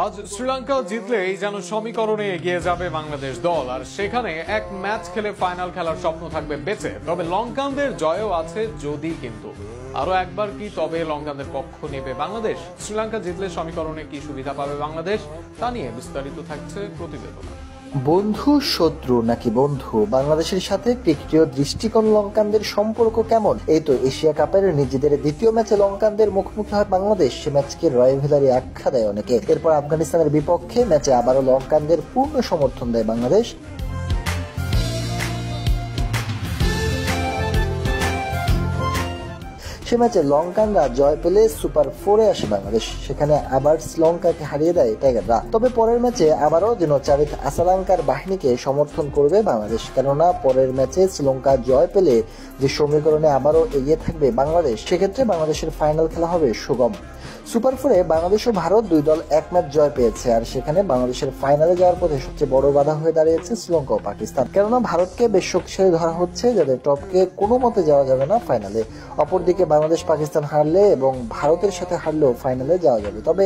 আজ শ্রীলঙ্কা জিতলেই যেন সমীকরণে এগিয়ে যাবে বাংলাদেশ দল, আর সেখানে এক ম্যাচ খেলে ফাইনাল খেলার স্বপ্ন থাকবে বেঁচে। তবে লঙ্কানদের জয়ও আছে যদি, কিন্তু আরো একবার কি তবে লঙ্কানদের পক্ষ নেবে বাংলাদেশ? শ্রীলঙ্কা জিতলে সমীকরণে কি সুবিধা পাবে বাংলাদেশ, তা নিয়ে বিস্তারিত থাকছে প্রতিবেদন। বন্ধু শত্রু নাকি বন্ধু, বাংলাদেশের সাথে ক্রিকেটীয় দৃষ্টিকোণ লঙ্কানদের সম্পর্ক কেমন? এই তো এশিয়া কাপের নিজেদের দ্বিতীয় ম্যাচে লঙ্কানদের মুখোমুখি হয় বাংলাদেশ। সে ম্যাচকে রাইভালরি আখ্যা দেয় অনেকে। এরপর আফগানিস্তানের বিপক্ষে ম্যাচে আবারও লঙ্কানদের পূর্ণ সমর্থন দেয় বাংলাদেশ। সে ম্যাচে লঙ্কানরা জয় পেলে সুপার 4-এ আসে বাংলাদেশ। সেখানে আবার শ্রীলঙ্কাকে হারিয়ে দেয় টাইগাররা। তবে পরের ম্যাচে আবারও যেন চাবিত আসালাঙ্কার বাহিনীকে সমর্থন করবে বাংলাদেশ, কেননা পরের ম্যাচে শ্রীলঙ্কা জয় পেলে যে সমীকরণে আবারও এগিয়ে থাকবে বাংলাদেশ, সেক্ষেত্রে বাংলাদেশের ফাইনাল খেলা হবে সুগম। সুপার 4-এ বাংলাদেশ ও ভারত দুই দল এক ম্যাচ জয় পেয়েছে, আর সেখানে বাংলাদেশের ফাইনালে যাওয়ার পথে সবচেয়ে বড় বাধা হয়ে দাঁড়িয়েছে শ্রীলঙ্কা ও পাকিস্তান, কেননা ভারতকে বেশ শক্তিশালী ধরা হচ্ছে, যাদের টপকে কোনো মতে যাওয়া যাবে না ফাইনালে। অপরদিকে বাংলাদেশ পাকিস্তান হারলে এবং ভারতের সাথে হারলেও ফাইনালে যাওয়া যাবে। তবে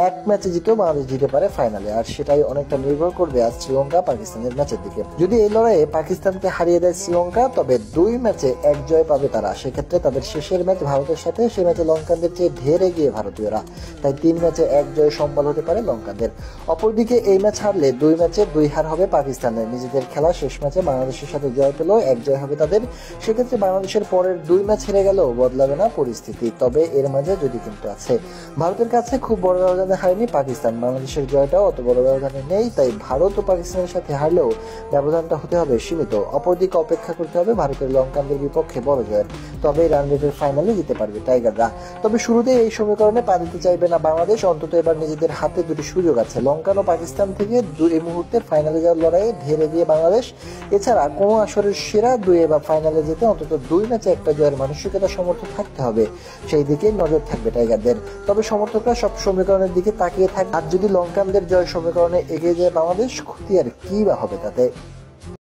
এক ম্যাচে জিতেও বাংলাদেশ জিতে পারে ফাইনালে, আর সেটাই অনেকটা নির্ভর করবে আজ শ্রীলঙ্কা পাকিস্তানের ম্যাচের দিকে। যদি এই লড়াইয়ে পাকিস্তানকে হারিয়ে দেয় শ্রীলঙ্কা, তবে দুই ম্যাচে এক জয় পাবে তারা। সেক্ষেত্রে তাদের শেষের ম্যাচ ভারতের সাথে, সে ম্যাচে লঙ্কানদের চেয়ে ঢের এগিয়ে ভারতীয়রা। তাই 3 ম্যাচে এক জয় সম্বল হতে পারে লঙ্কানদের। অপরদিকে এই ম্যাচ হারলে 2 ম্যাচে 2 হার হবে পাকিস্তানের। নিজেদের খেলা শেষ ম্যাচে বাংলাদেশের সাথে জয় পেলেও এক জয় হবে তাদের। সেক্ষেত্রে বাংলাদেশের পরের 2 ম্যাচ হেরে গেলেও বদলাবে না পরিস্থিতি। তবে এর মাঝে যদি কিন্তু আছে, ভারতের কাছে খুব বড় ব্যবধানে হারেনি পাকিস্তান, বাংলাদেশের জয়টাও অত বড় ব্যবধানে নেই। তাই ভারত ও পাকিস্তানের সাথে হারলেও ব্যবধানটা হতে হবে সীমিত। অপরদিকে অপেক্ষা করতে হবে ভারতের লঙ্কানদের বিপক্ষে বড় জয়ের। তবে রান রেটের ফাইনালে যেতে পারবে টাইগাররা। তবে শুরুতেই এই সমীকরণে পা দিতে চাইবে না বাংলাদেশ। অন্তত এবার নিজেদের হাতে দুটি সুযোগ আছে, লঙ্কান ও পাকিস্তান থেকে এই মুহূর্তে ফাইনালে যাওয়ার লড়াইয়ে ঢের এগিয়ে বাংলাদেশ। এছাড়া কোনো আসরের সেরা 2 বা ফাইনালে যেতে অন্তত 2 ম্যাচে একটা জয়ের মানসিকতা সমর্থন থাকতে হবে, সেই দিকে নজর থাকবে টাইগারদের। তবে সমর্থকরা সব সমীকরণের দিকে তাকিয়ে থাকে, আর যদি লঙ্কানদের জয় সমীকরণে এগিয়ে যায় বাংলাদেশ, ক্ষতি আর কি বা হবে তাতে?